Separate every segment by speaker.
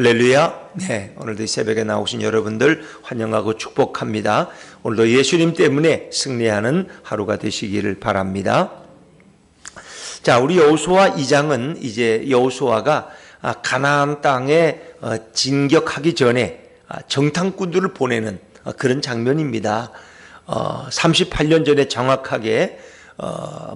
Speaker 1: 할렐루야. 네, 오늘도 이 새벽에 나오신 여러분들 환영하고 축복합니다. 오늘도 예수님 때문에 승리하는 하루가 되시기를 바랍니다. 자, 우리 여호수아 2장은 이제 여호수아가 가나안 땅에 진격하기 전에 정탐꾼들을 보내는 그런 장면입니다. 38년 전에 정확하게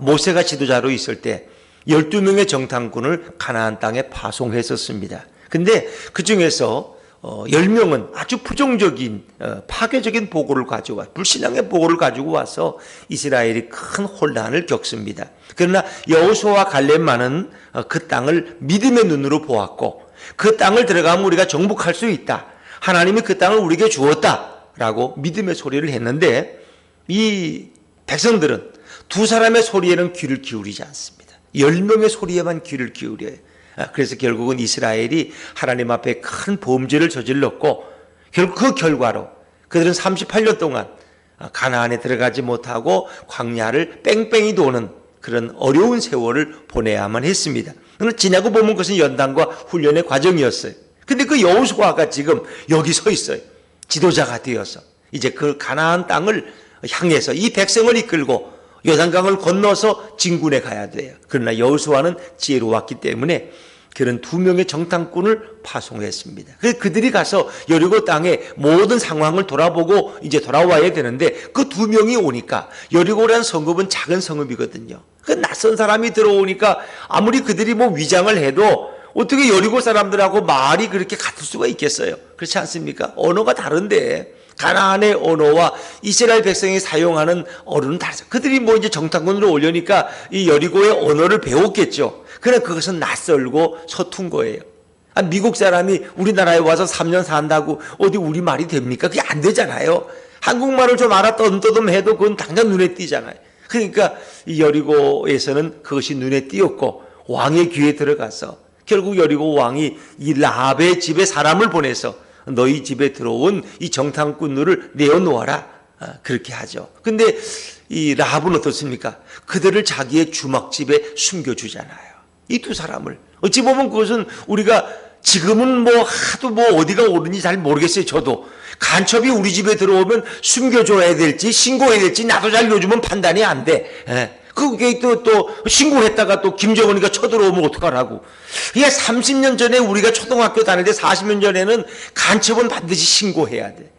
Speaker 1: 모세가 지도자로 있을 때 12명의 정탐꾼을 가나안 땅에 파송했었습니다. 근데 그 중에서 10명은 아주 부정적인 파괴적인 보고를 가지고 불신앙의 보고를 가지고 와서 이스라엘이 큰 혼란을 겪습니다. 그러나 여호수아와 갈렙만은 그 땅을 믿음의 눈으로 보았고 그 땅을 들어가면 우리가 정복할 수 있다. 하나님이 그 땅을 우리에게 주었다라고 믿음의 소리를 했는데 이 백성들은 두 사람의 소리에는 귀를 기울이지 않습니다. 10명의 소리에만 귀를 기울여요. 그래서 결국은 이스라엘이 하나님 앞에 큰 범죄를 저질렀고 결국 그 결과로 그들은 38년 동안 가나안에 들어가지 못하고 광야를 뺑뺑이 도는 그런 어려운 세월을 보내야만 했습니다. 그러나 지나고 보면 그것은 연단과 훈련의 과정이었어요. 근데 그 여호수아가 지금 여기 서 있어요. 지도자가 되어서 이제 그 가나안 땅을 향해서 이 백성을 이끌고 요단강을 건너서 진군에 가야 돼요. 그러나 여호수아는 지혜로웠기 때문에 그런 2명의 정탐꾼을 파송했습니다. 그래서 그들이 가서 여리고 땅의 모든 상황을 돌아보고 이제 돌아와야 되는데 그 2명이 오니까 여리고라는 성읍은 작은 성읍이거든요. 그 낯선 사람이 들어오니까 아무리 그들이 뭐 위장을 해도 어떻게 여리고 사람들하고 말이 그렇게 같을 수가 있겠어요? 그렇지 않습니까? 언어가 다른데 가나안의 언어와 이스라엘 백성이 사용하는 언어는 다르죠. 그들이 뭐 이제 정탐꾼으로 오려니까 이 여리고의 언어를 배웠겠죠. 그러나 그것은 낯설고 서툰 거예요. 미국 사람이 우리나라에 와서 3년 산다고 어디 우리 말이 됩니까? 그게 안 되잖아요. 한국말을 좀 떠듬떠듬해도 그건 당장 눈에 띄잖아요. 그러니까 이 여리고에서는 그것이 눈에 띄었고 왕의 귀에 들어가서 결국 여리고 왕이 이 라합의 집에 사람을 보내서 너희 집에 들어온 이 정탐꾼들을 내어놓아라. 그렇게 하죠. 근데 이 라합은 어떻습니까? 그들을 자기의 주막집에 숨겨주잖아요. 이 두 사람을. 어찌 보면 그것은 우리가 지금은 뭐 하도 뭐 어디가 옳은지 잘 모르겠어요. 저도. 간첩이 우리 집에 들어오면 숨겨줘야 될지 신고해야 될지 나도 잘 요즘은 판단이 안 돼. 그게 또 신고했다가 또 김정은이가 쳐들어오면 어떡하라고. 이게 30년 전에 우리가 초등학교 다닐 때 40년 전에는 간첩은 반드시 신고해야 돼.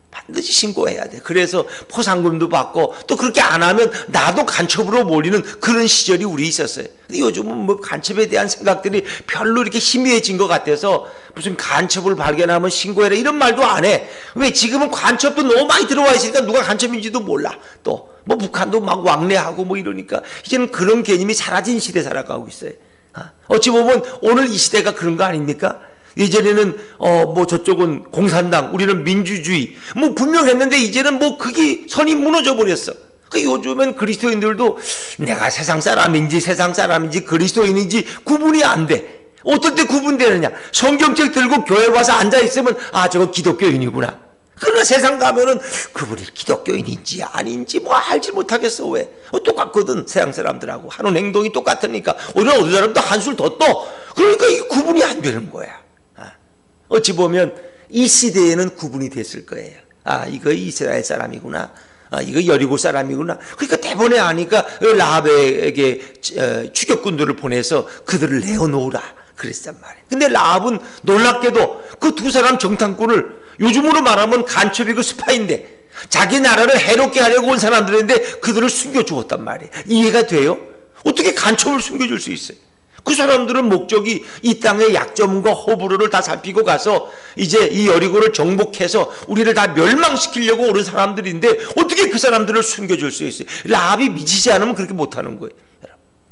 Speaker 1: 반드시 신고해야 돼. 그래서 포상금도 받고 또 그렇게 안 하면 나도 간첩으로 몰리는 그런 시절이 우리 있었어요. 근데 요즘은 뭐 간첩에 대한 생각들이 별로 이렇게 희미해진 것 같아서 무슨 간첩을 발견하면 신고해라 이런 말도 안 해. 왜? 지금은 간첩도 너무 많이 들어와 있으니까 누가 간첩인지도 몰라. 또 뭐 북한도 막 왕래하고 뭐 이러니까 이제는 그런 개념이 사라진 시대 살아가고 있어요. 어찌 보면 오늘 이 시대가 그런 거 아닙니까? 예전에는 뭐 저쪽은 공산당, 우리는 민주주의 뭐 분명했는데 이제는 뭐 그게 선이 무너져 버렸어. 그 요즘엔 그리스도인들도 내가 세상 사람인지 그리스도인인지 구분이 안 돼. 어떨 때 구분되느냐? 성경책 들고 교회 와서 앉아 있으면 저거 기독교인이구나. 그러나 세상 가면은 그분이 기독교인인지 아닌지 뭐 알지 못하겠어. 왜? 똑같거든. 세상 사람들하고 하는 행동이 똑같으니까 오히려 어느 사람도 한술 더 떠. 그러니까 이게 구분이 안 되는 거야. 어찌 보면 이 시대에는 구분이 됐을 거예요. 이거 이스라엘 사람이구나. 이거 여리고 사람이구나. 그러니까 대본에 아니까 라합에게 추격군들을 보내서 그들을 내어놓으라 그랬단 말이에요. 근데 라합은 놀랍게도 그 두 사람 정탐꾼을 요즘으로 말하면 간첩이고 스파인데 자기 나라를 해롭게 하려고 온 사람들인데 그들을 숨겨주었단 말이에요. 이해가 돼요? 어떻게 간첩을 숨겨줄 수 있어요? 그 사람들은 목적이 이 땅의 약점과 호불호를 다 살피고 가서 이제 이 여리고를 정복해서 우리를 다 멸망시키려고 오는 사람들인데 어떻게 그 사람들을 숨겨줄 수 있어요? 라합이 미치지 않으면 그렇게 못하는 거예요.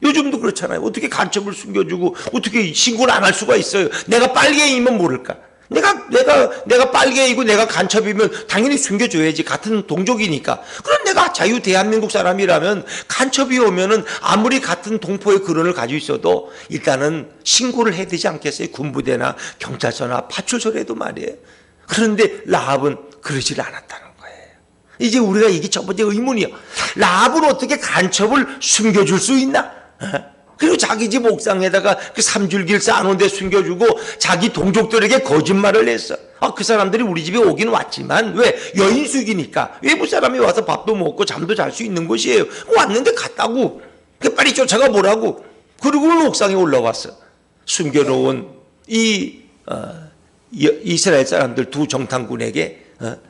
Speaker 1: 요즘도 그렇잖아요. 어떻게 간첩을 숨겨주고 어떻게 신고를 안 할 수가 있어요? 내가 빨갱이면 모를까? 내가 빨갱이고 내가 간첩이면 당연히 숨겨줘야지. 같은 동족이니까. 그럼 내가 자유 대한민국 사람이라면 간첩이 오면은 아무리 같은 동포의 근원을 가지고 있어도 일단은 신고를 해야 되지 않겠어요? 군부대나 경찰서나 파출소라도 말이에요. 그런데 라합은 그러질 않았다는 거예요. 이제 우리가 이게 첫 번째 의문이요. 라합은 어떻게 간첩을 숨겨줄 수 있나? 그리고 자기 집 옥상에다가 그 삼줄기를 쌓아놓은 데 숨겨주고 자기 동족들에게 거짓말을 했어. 그 사람들이 우리 집에 오긴 왔지만 왜? 여인숙이니까 외부 사람이 와서 밥도 먹고 잠도 잘 수 있는 곳이에요. 왔는데 갔다고. 빨리 쫓아가 보라고. 그리고는 옥상에 올라왔어. 숨겨놓은 이스라엘 사람들 두 정탐꾼에게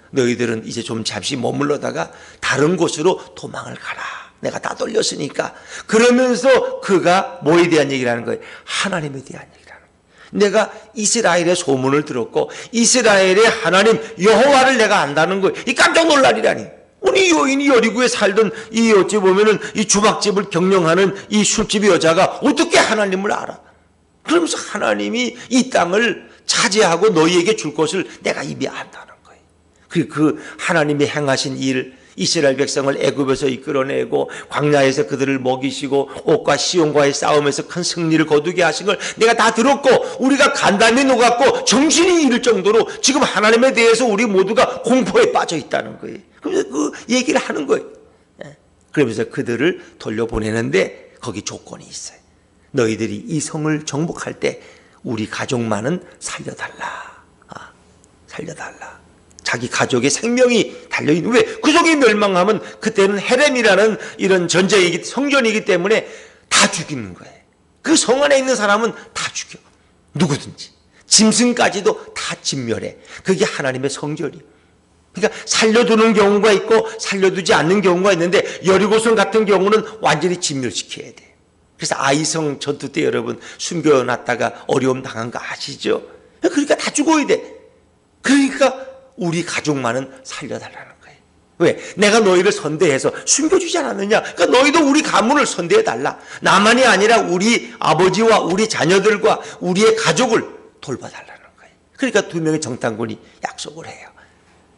Speaker 1: 너희들은 이제 좀 잠시 머물러다가 다른 곳으로 도망을 가라. 내가 다 돌렸으니까. 그러면서 그가 뭐에 대한 얘기를 하는 거예요? 하나님에 대한 얘기를 하는 거예요. 내가 이스라엘의 소문을 들었고 이스라엘의 하나님 여호와를 내가 안다는 거예요. 이 깜짝 놀라리라니. 우리 여인이 여리고에 살던 이 어찌 보면은 이 주막집을 경영하는 이 술집 여자가 어떻게 하나님을 알아? 그러면서 하나님이 이 땅을 차지하고 너희에게 줄 것을 내가 이미 안다는 거예요. 그리고 그 하나님이 행하신 일, 이스라엘 백성을 애굽에서 이끌어내고 광야에서 그들을 먹이시고 옥과 시온과의 싸움에서 큰 승리를 거두게 하신 걸 내가 다 들었고 우리가 간담이 녹았고 정신이 잃을 정도로 지금 하나님에 대해서 우리 모두가 공포에 빠져 있다는 거예요. 그래서 그 얘기를 하는 거예요. 그러면서 그들을 돌려보내는데 거기 조건이 있어요. 너희들이 이 성을 정복할 때 우리 가족만은 살려달라. 살려달라. 자기 가족의 생명이 달려있는, 왜? 그 성이 멸망하면 그때는 헤렘이라는 이런 전쟁이기, 성전이기 때문에 다 죽이는 거예요. 그 성 안에 있는 사람은 다 죽여. 누구든지. 짐승까지도 다 진멸해. 그게 하나님의 성전이에요. 그러니까 살려두는 경우가 있고 살려두지 않는 경우가 있는데 여리고성 같은 경우는 완전히 진멸시켜야 돼. 그래서 아이성 전투 때 여러분 숨겨놨다가 어려움 당한 거 아시죠? 그러니까 다 죽어야 돼. 그러니까 우리 가족만은 살려달라는 거예요. 왜? 내가 너희를 선대해서 숨겨주지 않았느냐? 그러니까 너희도 우리 가문을 선대해달라. 나만이 아니라 우리 아버지와 우리 자녀들과 우리의 가족을 돌봐달라는 거예요. 그러니까 두 명의 정탐꾼이 약속을 해요.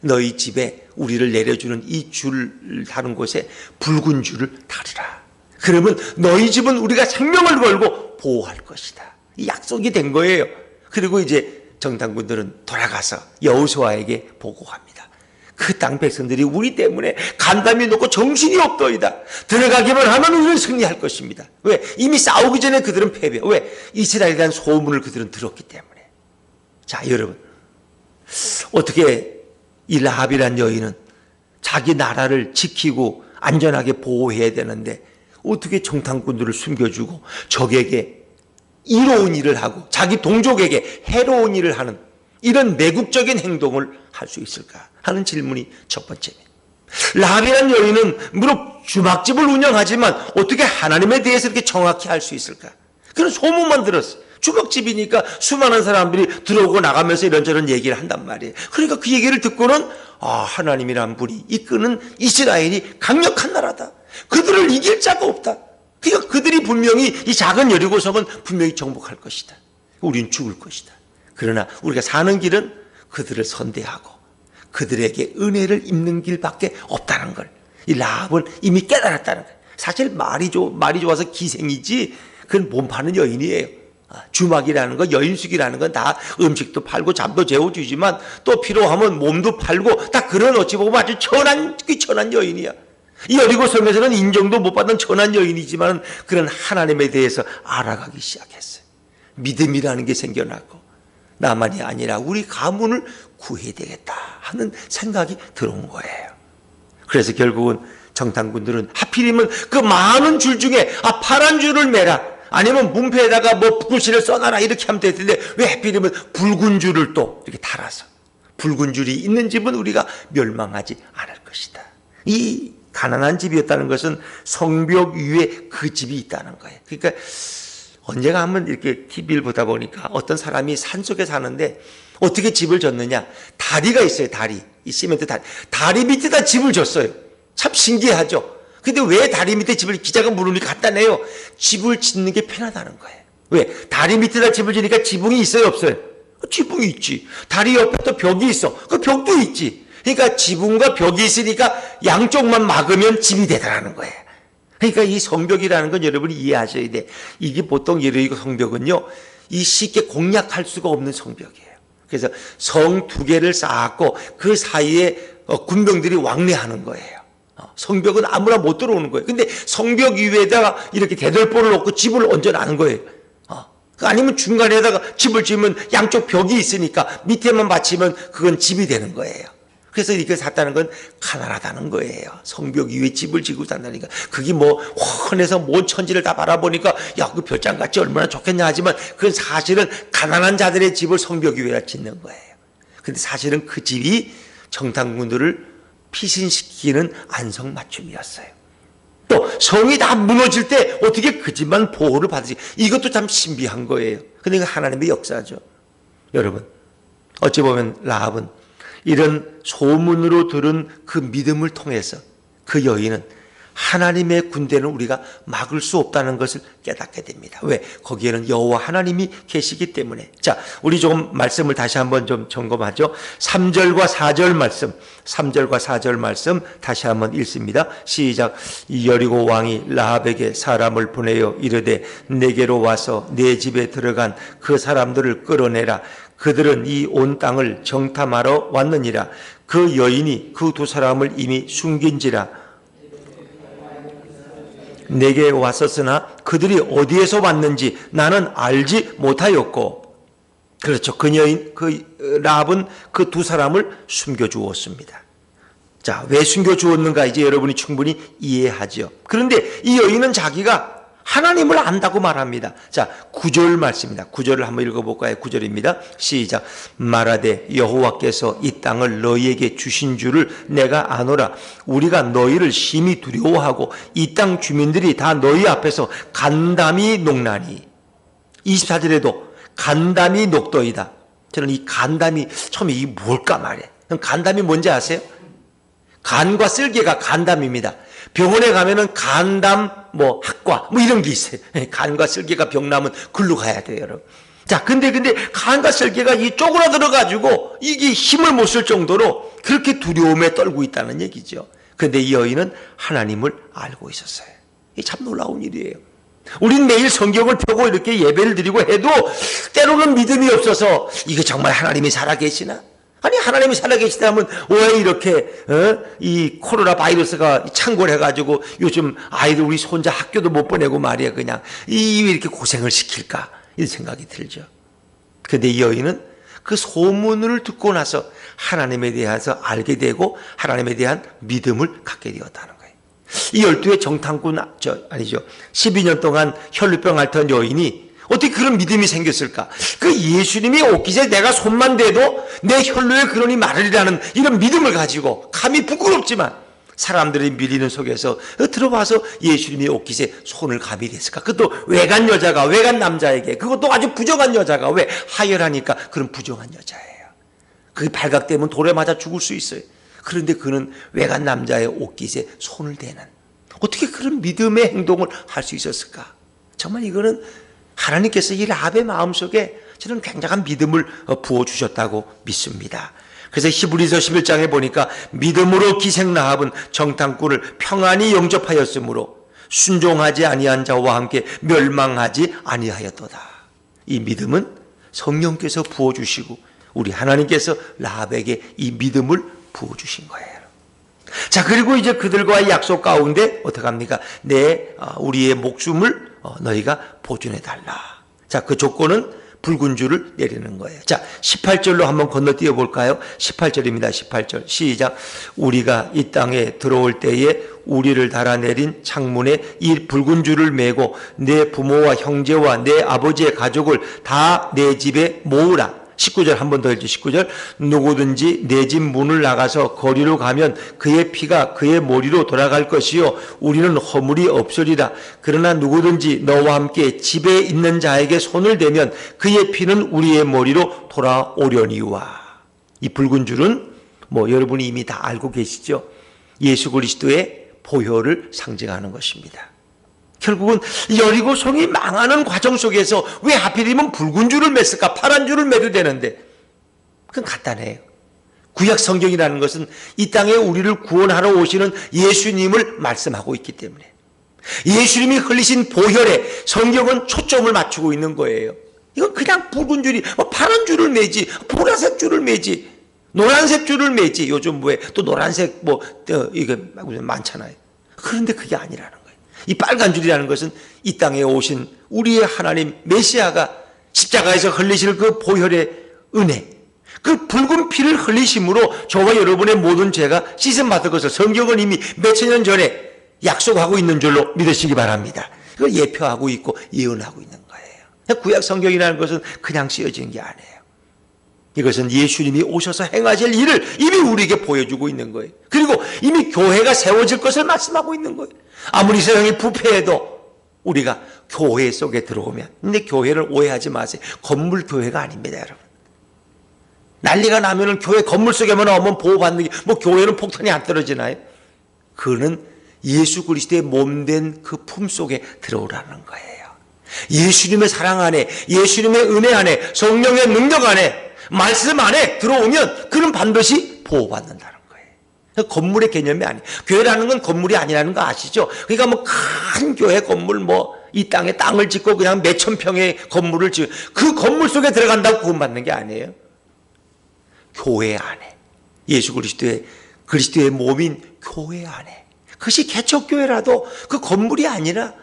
Speaker 1: 너희 집에 우리를 내려주는 이 줄 다른 곳에 붉은 줄을 달으라. 그러면 너희 집은 우리가 생명을 걸고 보호할 것이다. 이 약속이 된 거예요. 그리고 이제 정탐꾼들은 돌아가서 여호수아에게 보고합니다. 그 땅 백성들이 우리 때문에 간담이 높고 정신이 없더이다. 들어가기만 하면 우리는 승리할 것입니다. 왜? 이미 싸우기 전에 그들은 패배. 왜? 이스라엘에 대한 소문을 그들은 들었기 때문에. 자, 여러분, 어떻게 이 라합이란 여인은 자기 나라를 지키고 안전하게 보호해야 되는데 어떻게 정탐꾼들을 숨겨주고 적에게 이로운 일을 하고 자기 동족에게 해로운 일을 하는 이런 매국적인 행동을 할 수 있을까 하는 질문이 첫 번째입니다. 라합이란 여인은 무릇 주막집을 운영하지만 어떻게 하나님에 대해서 이렇게 정확히 알 수 있을까? 그런 소문만 들었어요. 주막집이니까 수많은 사람들이 들어오고 나가면서 이런저런 얘기를 한단 말이에요. 그러니까 그 얘기를 듣고는 하나님이란 분이 이끄는 이스라엘이 강력한 나라다. 그들을 이길 자가 없다. 그러니까 그들이 분명히 이 작은 여리고성은 분명히 정복할 것이다. 우린 죽을 것이다. 그러나 우리가 사는 길은 그들을 선대하고 그들에게 은혜를 입는 길밖에 없다는 걸 이 라합은 이미 깨달았다는 거예요. 사실 말이 좋아서 기생이지 그건 몸 파는 여인이에요. 주막이라는 건 여인숙이라는 건 다 음식도 팔고 잠도 재워주지만 또 필요하면 몸도 팔고 다 그런 어찌 보면 아주 천한 여인이야. 이 여리고성에서는 인정도 못 받는 천한 여인이지만 그런 하나님에 대해서 알아가기 시작했어요. 믿음이라는 게 생겨나고 나만이 아니라 우리 가문을 구해야 되겠다 하는 생각이 들어온 거예요. 그래서 결국은 정탐꾼들은 하필이면 그 많은 줄 중에 파란 줄을 매라 아니면 문패에다가 글씨를 써놔라 이렇게 하면 될 텐데 왜 하필이면 붉은 줄을 또 이렇게 달아서 붉은 줄이 있는 집은 우리가 멸망하지 않을 것이다. 이 가난한 집이었다는 것은 성벽 위에 그 집이 있다는 거예요. 그러니까 언젠가 한번 이렇게 TV를 보다 보니까 어떤 사람이 산속에 사는데 어떻게 집을 졌느냐. 다리가 있어요. 다리. 이 시멘트 다리. 다리 밑에다 집을 졌어요. 참 신기하죠. 근데 왜 다리 밑에 집을 기자가 물으니까 갖다 내요. 집을 짓는 게 편하다는 거예요. 왜? 다리 밑에다 집을 지니까 지붕이 있어요? 없어요? 지붕이 있지. 다리 옆에 또 벽이 있어. 그 벽도 있지. 그러니까 지붕과 벽이 있으니까 양쪽만 막으면 집이 되더라는 거예요. 그러니까 이 성벽이라는 건 여러분이 이해하셔야 돼. 이게 보통 여리고 성벽은요, 이 쉽게 공략할 수가 없는 성벽이에요. 그래서 성 두 개를 쌓았고 그 사이에 군병들이 왕래하는 거예요. 성벽은 아무나 못 들어오는 거예요. 근데 성벽 위에다가 이렇게 대들보를 놓고 집을 얹어놔는 거예요. 아니면 중간에다가 집을 지으면 양쪽 벽이 있으니까 밑에만 받치면 그건 집이 되는 거예요. 그래서 이렇게 샀다는 건 가난하다는 거예요. 성벽 위에 집을 지고 산다니까. 그게 뭐 훤해서 먼 천지를 다 바라보니까 야, 그 별장같이 얼마나 좋겠냐 하지만 그건 사실은 가난한 자들의 집을 성벽 위에다 짓는 거예요. 근데 사실은 그 집이 정탐꾼들을 피신시키는 안성맞춤이었어요. 또 성이 다 무너질 때 어떻게 그 집만 보호를 받으시, 이것도 참 신비한 거예요. 근데 이거 하나님의 역사죠. 여러분, 어찌 보면 라합은 이런 소문으로 들은 그 믿음을 통해서 그 여인은 하나님의 군대는 우리가 막을 수 없다는 것을 깨닫게 됩니다. 왜? 거기에는 여호와 하나님이 계시기 때문에. 자, 우리 조금 말씀을 다시 한번 좀 점검하죠. 3절과 4절 말씀, 3절과 4절 말씀 다시 한번 읽습니다. 시작. 이 여리고 왕이 라합에게 사람을 보내어 이르되 내게로 와서 내 집에 들어간 그 사람들을 끌어내라. 그들은 이 온 땅을 정탐하러 왔느니라. 그 여인이 그 두 사람을 이미 숨긴지라. 내게 왔었으나 그들이 어디에서 왔는지 나는 알지 못하였고. 그렇죠. 그 여인, 그 라합은 그 두 사람을 숨겨주었습니다. 자, 왜 숨겨주었는가 이제 여러분이 충분히 이해하죠. 그런데 이 여인은 자기가 하나님을 안다고 말합니다. 자, 9절 말씀입니다. 9절을 한번 읽어볼까요? 9절입니다. 시작. 말하되 여호와께서 이 땅을 너희에게 주신 줄을 내가 아노라. 우리가 너희를 심히 두려워하고 이 땅 주민들이 다 너희 앞에서 간담이 녹나니. 24절에도 간담이 녹더이다. 저는 이 간담이 처음에 이게 뭘까 말이에요. 간담이 뭔지 아세요? 간과 쓸개가 간담입니다. 병원에 가면은 간담 학과 이런 게 있어요. 간과 쓸개가 병 나면 글로 가야 돼요, 여러분. 자, 근데 간과 쓸개가 이 쪼그라들어 가지고 이게 힘을 못 쓸 정도로 그렇게 두려움에 떨고 있다는 얘기죠. 근데 이 여인은 하나님을 알고 있었어요. 이게 참 놀라운 일이에요. 우린 매일 성경을 펴고 이렇게 예배를 드리고 해도 때로는 믿음이 없어서 이게 정말 하나님이 살아계시나? 아니, 하나님이 살아계시다면 왜 이렇게 이 코로나 바이러스가 창궐해가지고 요즘 아이들 우리 손자 학교도 못 보내고 말이야, 그냥 왜 이렇게 고생을 시킬까 이런 생각이 들죠. 그런데 이 여인은 그 소문을 듣고 나서 하나님에 대해서 알게 되고 하나님에 대한 믿음을 갖게 되었다는 거예요. 이 12의 정탐꾼 12년 동안 혈루병 앓던 여인이 어떻게 그런 믿음이 생겼을까? 그 예수님이 오기 전에 내가 손만 대도 내 혈루에 그러니 마르리라는 이런 믿음을 가지고 감히 부끄럽지만 사람들이 밀리는 속에서 들어와서 예수님이 오기 전에 손을 감히 댔을까? 그것도 외간 여자가 외간 남자에게, 그것도 아주 부정한 여자가, 왜? 하혈하니까 그런 부정한 여자예요. 그게 발각되면 돌에 맞아 죽을 수 있어요. 그런데 그는 외간 남자의 옷깃에 손을 대는, 어떻게 그런 믿음의 행동을 할 수 있었을까? 정말 이거는 하나님께서 이 라합의 마음속에 저는 굉장한 믿음을 부어주셨다고 믿습니다. 그래서 히브리서 11장에 보니까 믿음으로 기생 라합은 정탐꾼을 평안히 영접하였으므로 순종하지 아니한 자와 함께 멸망하지 아니하였도다. 이 믿음은 성령께서 부어주시고 우리 하나님께서 라합에게 이 믿음을 부어주신 거예요. 자, 그리고 이제 그들과의 약속 가운데 어떡합니까? 우리의 목숨을 너희가 보존해달라. 자, 그 조건은 붉은 줄을 내리는 거예요. 자, 18절로 한번 건너뛰어 볼까요? 18절입니다. 18절 시작. 우리가 이 땅에 들어올 때에 우리를 달아내린 창문에 이 붉은 줄을 메고 내 부모와 형제와 내 아버지의 가족을 다 내 집에 모으라. 19절 한 번 더 읽죠. 19절. 누구든지 내 집 문을 나가서 거리로 가면 그의 피가 그의 머리로 돌아갈 것이요 우리는 허물이 없으리라. 그러나 누구든지 너와 함께 집에 있는 자에게 손을 대면 그의 피는 우리의 머리로 돌아오려니와. 이 붉은 줄은 여러분이 이미 다 알고 계시죠. 예수 그리스도의 보혈을 상징하는 것입니다. 결국은 여리고성이 망하는 과정 속에서 왜 하필이면 붉은 줄을 맸을까? 파란 줄을 매도 되는데. 그건 간단해요. 구약 성경이라는 것은 이 땅에 우리를 구원하러 오시는 예수님을 말씀하고 있기 때문에 예수님이 흘리신 보혈에 성경은 초점을 맞추고 있는 거예요. 이건 그냥 붉은 줄이 파란 줄을 매지 보라색 줄을 매지 노란색 줄을 매지. 요즘 뭐에 또 노란색 이게 많잖아요. 그런데 그게 아니라는 거예요. 이 빨간 줄이라는 것은 이 땅에 오신 우리의 하나님 메시아가 십자가에서 흘리실 그 보혈의 은혜, 그 붉은 피를 흘리심으로 저와 여러분의 모든 죄가 씻음받을 것을 성경은 이미 몇천 년 전에 약속하고 있는 줄로 믿으시기 바랍니다. 그걸 예표하고 있고 예언하고 있는 거예요. 구약 성경이라는 것은 그냥 쓰여진 게 아니에요. 이것은 예수님이 오셔서 행하실 일을 이미 우리에게 보여주고 있는 거예요. 그리고 이미 교회가 세워질 것을 말씀하고 있는 거예요. 아무리 세상이 부패해도 우리가 교회 속에 들어오면, 근데 교회를 오해하지 마세요. 건물 교회가 아닙니다, 여러분. 난리가 나면은 교회 건물 속에만 오면 보호받는 게, 교회는 폭탄이 안 떨어지나요? 그거는 예수 그리스도의 몸된 그 품 속에 들어오라는 거예요. 예수님의 사랑 안에, 예수님의 은혜 안에, 성령의 능력 안에, 말씀 안에 들어오면 그는 반드시 보호받는다는 거예요. 건물의 개념이 아니에요. 교회라는 건 건물이 아니라는 거 아시죠? 그러니까 큰 교회 건물 이 땅에 땅을 짓고 그냥 몇천 평의 건물을 짓고 그 건물 속에 들어간다고 구원받는 게 아니에요. 교회 안에, 예수 그리스도의 몸인 교회 안에, 그것이 개척교회라도 그 건물이 아니라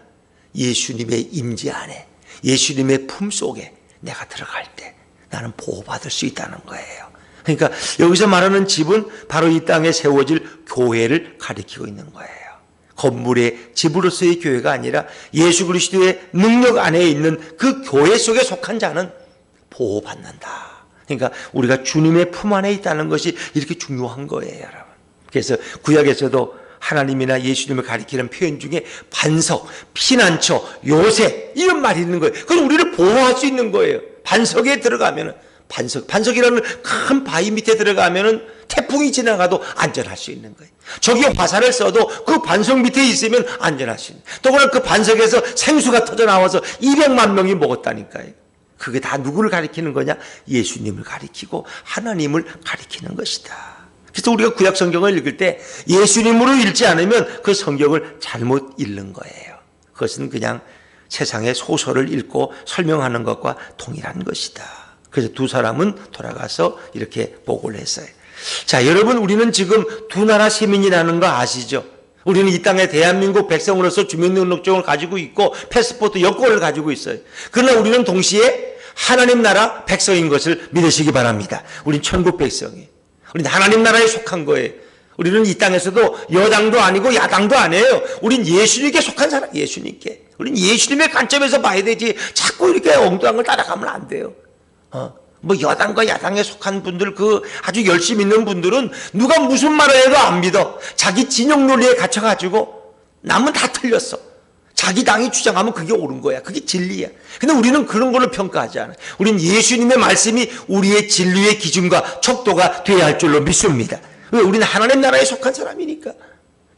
Speaker 1: 예수님의 임재 안에, 예수님의 품 속에 내가 들어갈 때 나는 보호받을 수 있다는 거예요. 그러니까 여기서 말하는 집은 바로 이 땅에 세워질 교회를 가리키고 있는 거예요. 건물의 집으로서의 교회가 아니라 예수 그리스도의 능력 안에 있는 그 교회 속에 속한 자는 보호받는다. 그러니까 우리가 주님의 품 안에 있다는 것이 이렇게 중요한 거예요, 여러분. 그래서 구약에서도 하나님이나 예수님을 가리키는 표현 중에 반석, 피난처, 요새 이런 말이 있는 거예요. 그건 우리를 보호할 수 있는 거예요. 반석에 들어가면은 반석이라는 큰 바위 밑에 들어가면은 태풍이 지나가도 안전할 수 있는 거예요. 저기 화살을 쏴도 그 반석 밑에 있으면 안전할 수 있는 거예요. 또 그날 그 반석에서 생수가 터져 나와서 200만 명이 먹었다니까요. 그게 다 누구를 가리키는 거냐? 예수님을 가리키고 하나님을 가리키는 것이다. 그래서 우리가 구약 성경을 읽을 때 예수님으로 읽지 않으면 그 성경을 잘못 읽는 거예요. 그것은 그냥 세상의 소설을 읽고 설명하는 것과 동일한 것이다. 그래서 두 사람은 돌아가서 이렇게 보고를 했어요. 자, 여러분, 우리는 지금 두 나라 시민이라는 거 아시죠? 우리는 이 땅에 대한민국 백성으로서 주민등록증을 가지고 있고 패스포트 여권을 가지고 있어요. 그러나 우리는 동시에 하나님 나라 백성인 것을 믿으시기 바랍니다. 우린 천국 백성이에요. 우리는 하나님 나라에 속한 거예요. 우리는 이 땅에서도 여당도 아니고 야당도 아니에요. 우린 예수님께 속한 사람, 예수님께. 우린 예수님의 관점에서 봐야 되지 자꾸 이렇게 엉뚱한 걸 따라가면 안 돼요. 여당과 야당에 속한 분들, 아주 열심히 있는 분들은 누가 무슨 말을 해도 안 믿어. 자기 진영 논리에 갇혀가지고 남은 다 틀렸어. 자기 당이 주장하면 그게 옳은 거야. 그게 진리야. 근데 우리는 그런 걸로 평가하지 않아요. 우리는 예수님의 말씀이 우리의 진리의 기준과 척도가 되어야 할 줄로 믿습니다. 왜? 우리는 하나님 나라에 속한 사람이니까.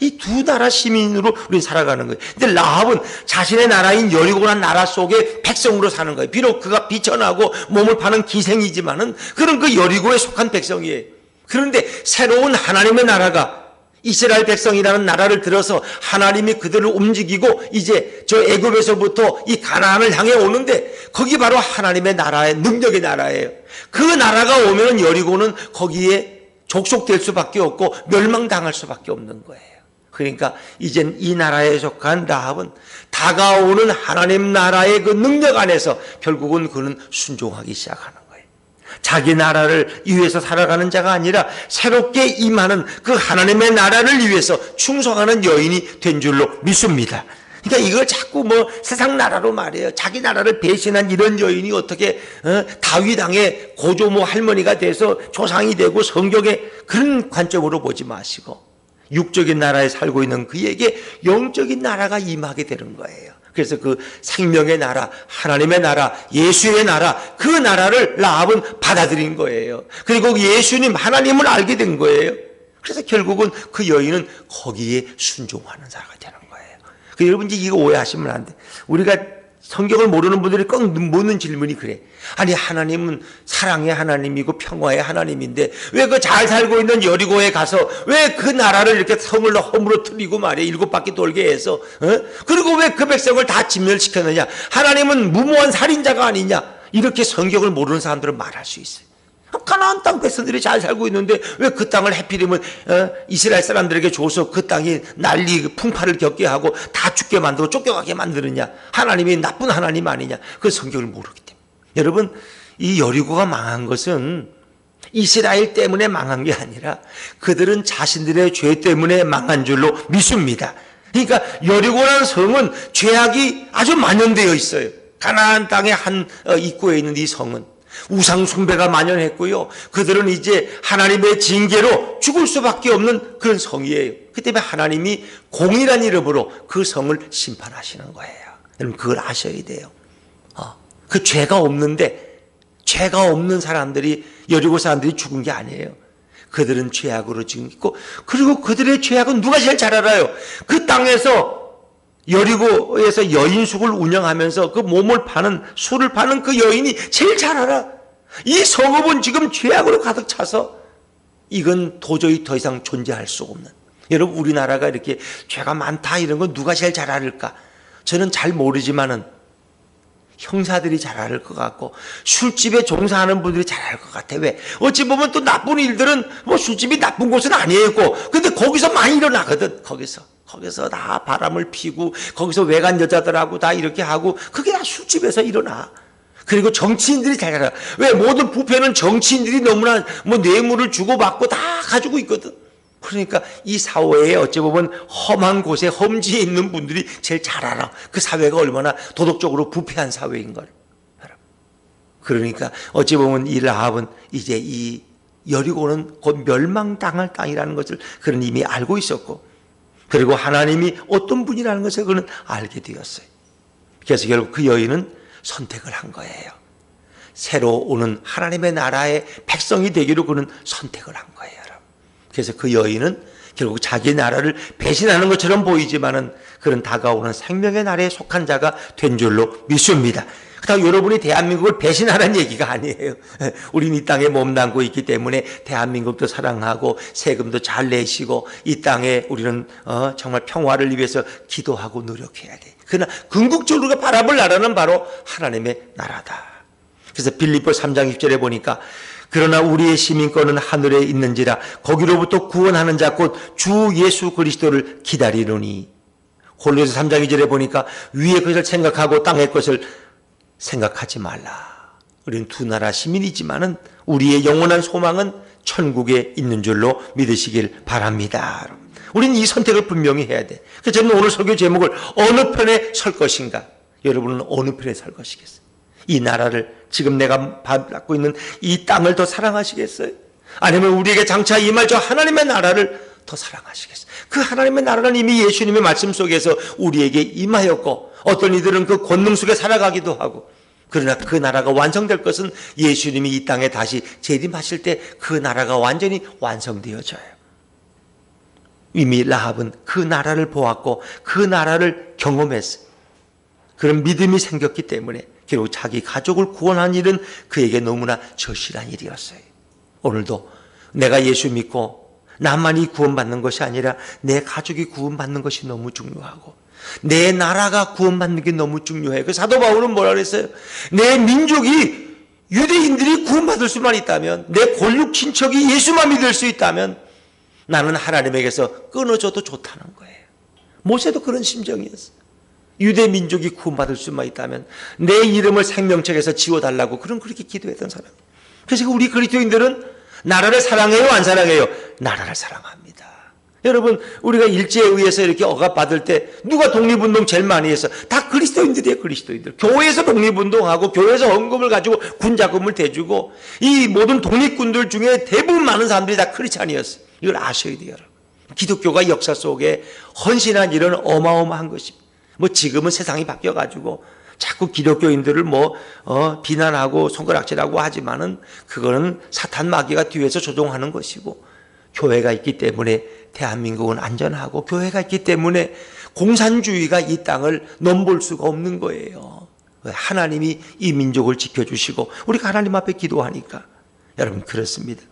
Speaker 1: 이 두 나라 시민으로 우리는 살아가는 거예요. 근데 라합은 자신의 나라인 여리고라는 나라 속에 백성으로 사는 거예요. 비록 그가 비천하고 몸을 파는 기생이지만은 그런 그 여리고에 속한 백성이에요. 그런데 새로운 하나님의 나라가 이스라엘 백성이라는 나라를 들어서 하나님이 그들을 움직이고 이제 저 애굽에서부터 이 가나안을 향해 오는데 거기 바로 하나님의 나라의 능력의 나라예요. 그 나라가 오면 여리고는 거기에 족속될 수밖에 없고 멸망당할 수밖에 없는 거예요. 그러니까 이젠 이 나라에 속한 라합은 다가오는 하나님 나라의 그 능력 안에서 결국은 그는 순종하기 시작하는 거예요. 자기 나라를 위해서 살아가는 자가 아니라 새롭게 임하는 그 하나님의 나라를 위해서 충성하는 여인이 된 줄로 믿습니다. 그러니까 이걸 자꾸 세상 나라로 말해요. 자기 나라를 배신한 이런 여인이 어떻게 다윗 왕의 고조모 할머니가 돼서 조상이 되고 성경의 그런 관점으로 보지 마시고 육적인 나라에 살고 있는 그에게 영적인 나라가 임하게 되는 거예요. 그래서 그 생명의 나라, 하나님의 나라, 예수의 나라, 그 나라를 라합은 받아들인 거예요. 그리고 예수님, 하나님을 알게 된 거예요. 그래서 결국은 그 여인은 거기에 순종하는 자가 되는 거예요. 여러분 이거 오해하시면 안 돼. 우리가 성경을 모르는 분들이 꼭 묻는 질문이 그래. 아니 하나님은 사랑의 하나님이고 평화의 하나님인데 왜 그 잘 살고 있는 여리고에 가서 왜 그 나라를 이렇게 성을 허물어뜨리고 말이야 7바퀴 돌게 해서 그리고 왜 그 백성을 다 진멸시켰느냐. 하나님은 무모한 살인자가 아니냐. 이렇게 성경을 모르는 사람들은 말할 수 있어요. 가나안 땅 백성들이 잘 살고 있는데 왜 그 땅을 하필이면 이스라엘 사람들에게 줘서 그 땅이 난리 풍파를 겪게 하고 다 죽게 만들고 쫓겨가게 만드느냐? 하나님이 나쁜 하나님 아니냐? 그 성경을 모르기 때문에. 여러분, 이 여리고가 망한 것은 이스라엘 때문에 망한 게 아니라 그들은 자신들의 죄 때문에 망한 줄로 믿습니다. 그러니까 여리고라는 성은 죄악이 아주 만연되어 있어요. 가나안 땅의 한 입구에 있는 이 성은 우상 숭배가 만연했고요. 그들은 이제 하나님의 징계로 죽을 수밖에 없는 그런 성이에요. 그 때문에 하나님이 공의란 이름으로 그 성을 심판하시는 거예요. 여러분 그걸 아셔야 돼요. 그 죄가 없는 사람들이 여리고 사람들이 죽은 게 아니에요. 그들은 죄악으로 지금 있고, 그리고 그들의 죄악은 누가 제일 잘 알아요? 그 땅에서 여리고에서 여인숙을 운영하면서 그 몸을 파는, 술을 파는 그 여인이 제일 잘 알아. 이 성읍은 지금 죄악으로 가득 차서 이건 도저히 더 이상 존재할 수 없는. 여러분 우리나라가 이렇게 죄가 많다 이런 건 누가 제일 잘 알을까? 저는 잘 모르지만은 형사들이 잘 알 것 같고 술집에 종사하는 분들이 잘 알 것 같아. 왜? 어찌 보면 또 나쁜 일들은 뭐 술집이 나쁜 곳은 아니에요. 근데 거기서 많이 일어나거든. 거기서 다 바람을 피고 거기서 외간 여자들하고 다 이렇게 하고 그게 다 술집에서 일어나. 그리고 정치인들이 잘 알아. 왜? 모든 부패는 정치인들이 너무나 뭐 뇌물을 주고받고 다 가지고 있거든. 그러니까 이 사회에 어찌 보면 험한 곳에 험지에 있는 분들이 제일 잘 알아. 그 사회가 얼마나 도덕적으로 부패한 사회인 걸. 그러니까 어찌 보면 이 라합은 이제 이 여리고는 곧 멸망당할 땅이라는 것을 그는 이미 알고 있었고, 그리고 하나님이 어떤 분이라는 것을 그는 알게 되었어요. 그래서 결국 그 여인은 선택을 한 거예요. 새로 오는 하나님의 나라의 백성이 되기로 그는 선택을 한 거예요. 그래서 그 여인은 결국 자기 나라를 배신하는 것처럼 보이지만은 그런 다가오는 생명의 나라에 속한 자가 된 줄로 믿습니다. 그렇다고 여러분이 대한민국을 배신하라는 얘기가 아니에요. 우린 이 땅에 몸담고 있기 때문에 대한민국도 사랑하고 세금도 잘 내시고 이 땅에 우리는 정말 평화를 위해서 기도하고 노력해야 돼. 그러나 궁극적으로 우리가 바라볼 나라는 바로 하나님의 나라다. 그래서 빌립보 3장 6절에 보니까 그러나 우리의 시민권은 하늘에 있는지라 거기로부터 구원하는 자 곧 주 예수 그리스도를 기다리노니. 골로새 3장 2절에 보니까 위의 것을 생각하고 땅의 것을 생각하지 말라. 우리는 두 나라 시민이지만은 우리의 영원한 소망은 천국에 있는 줄로 믿으시길 바랍니다. 우리는 이 선택을 분명히 해야 돼. 그래서 저는 오늘 설교 제목을 어느 편에 설 것인가? 여러분은 어느 편에 설 것이겠어요? 이 나라를, 지금 내가 받고 있는 이 땅을 더 사랑하시겠어요? 아니면 우리에게 장차 임할 저 하나님의 나라를 더 사랑하시겠어요? 그 하나님의 나라는 이미 예수님의 말씀 속에서 우리에게 임하였고, 어떤 이들은 그 권능 속에 살아가기도 하고, 그러나 그 나라가 완성될 것은 예수님이 이 땅에 다시 재림하실 때 그 나라가 완전히 완성되어져요. 이미 라합은 그 나라를 보았고 그 나라를 경험했어요. 그런 믿음이 생겼기 때문에 결국 자기 가족을 구원한 일은 그에게 너무나 절실한 일이었어요. 오늘도 내가 예수 믿고 나만이 구원받는 것이 아니라 내 가족이 구원받는 것이 너무 중요하고 내 나라가 구원받는 게 너무 중요해요. 그 사도 바울은 뭐라 그랬어요? 내 민족이 유대인들이 구원받을 수만 있다면, 내 골육 친척이 예수만 믿을 수 있다면 나는 하나님에게서 끊어져도 좋다는 거예요. 모세도 그런 심정이었어요. 유대 민족이 구원받을 수만 있다면 내 이름을 생명책에서 지워달라고 그렇게 기도했던 사람. 그래서 우리 그리스도인들은 나라를 사랑해요, 안 사랑해요? 나라를 사랑합니다. 여러분, 우리가 일제에 의해서 이렇게 억압받을 때 누가 독립운동 제일 많이 했어? 다 그리스도인들이에요. 그리스도인들. 교회에서 독립운동하고 교회에서 헌금을 가지고 군자금을 대주고 이 모든 독립군들 중에 대부분 많은 사람들이 다 크리스찬이었어요. 이걸 아셔야 돼요. 기독교가 역사 속에 헌신한 일은 어마어마한 것입니다. 뭐 지금은 세상이 바뀌어가지고 자꾸 기독교인들을 비난하고 손가락질하고 하지만은 그거는 사탄 마귀가 뒤에서 조종하는 것이고, 교회가 있기 때문에 대한민국은 안전하고 교회가 있기 때문에 공산주의가 이 땅을 넘볼 수가 없는 거예요. 하나님이 이 민족을 지켜주시고 우리가 하나님 앞에 기도하니까. 여러분 그렇습니다.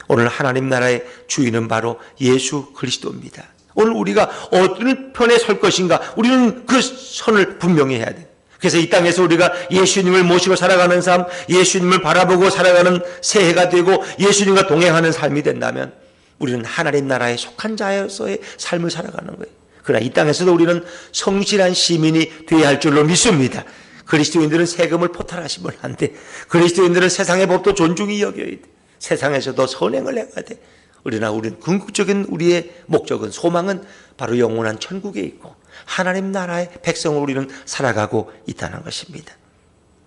Speaker 1: 오늘 하나님 나라의 주인은 바로 예수 그리스도입니다. 오늘 우리가 어떤 편에 설 것인가, 우리는 그 선을 분명히 해야 돼. 그래서 이 땅에서 우리가 예수님을 모시고 살아가는 삶, 예수님을 바라보고 살아가는 새해가 되고 예수님과 동행하는 삶이 된다면 우리는 하나님 나라에 속한 자로서의 삶을 살아가는 거예요. 그러나 이 땅에서도 우리는 성실한 시민이 되어야 할 줄로 믿습니다. 그리스도인들은 세금을 포탈하시면 안 돼. 그리스도인들은 세상의 법도 존중히 여겨야 돼. 세상에서도 선행을 해야 돼. 우리는 궁극적인 우리의 목적은, 소망은 바로 영원한 천국에 있고 하나님 나라의 백성으로 우리는 살아가고 있다는 것입니다.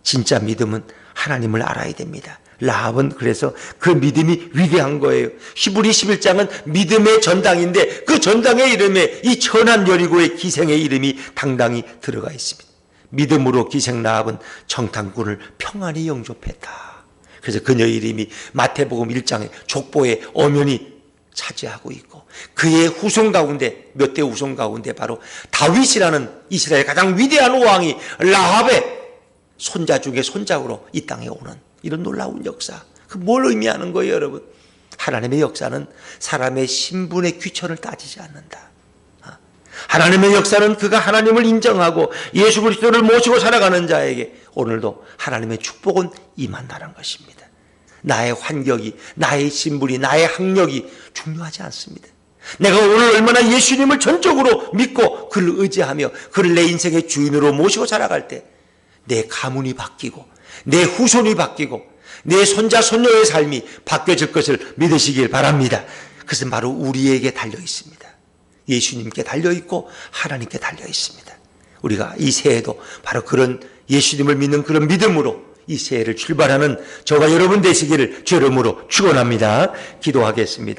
Speaker 1: 진짜 믿음은 하나님을 알아야 됩니다. 라합은 그래서 그 믿음이 위대한 거예요. 히브리 11장은 믿음의 전당인데 그 전당의 이름에 이 천한 여리고의 기생의 이름이 당당히 들어가 있습니다. 믿음으로 기생 라합은 정탐꾼을 평안히 영접했다. 그래서 그녀의 이름이 마태복음 1장의 족보의 엄연히 차지하고 있고 그의 후손 가운데 몇 대 후손 가운데 바로 다윗이라는 이스라엘 가장 위대한 왕이 라합의 손자 중에 손자로 이 땅에 오는 이런 놀라운 역사. 그 뭘 의미하는 거예요, 여러분? 하나님의 역사는 사람의 신분의 귀천을 따지지 않는다. 하나님의 역사는 그가 하나님을 인정하고 예수 그리스도를 모시고 살아가는 자에게 오늘도 하나님의 축복은 임한다는 것입니다. 나의 환경이, 나의 신분이, 나의 학력이 중요하지 않습니다. 내가 오늘 얼마나 예수님을 전적으로 믿고 그를 의지하며 그를 내 인생의 주인으로 모시고 살아갈 때 내 가문이 바뀌고 내 후손이 바뀌고 내 손자 손녀의 삶이 바뀌어질 것을 믿으시길 바랍니다. 그것은 바로 우리에게 달려 있습니다. 예수님께 달려 있고 하나님께 달려 있습니다. 우리가 이 새해도 바로 그런 예수님을 믿는 그런 믿음으로 이 새해를 출발하는 저와 여러분 되시기를 주 이름으로 축원합니다. 기도하겠습니다.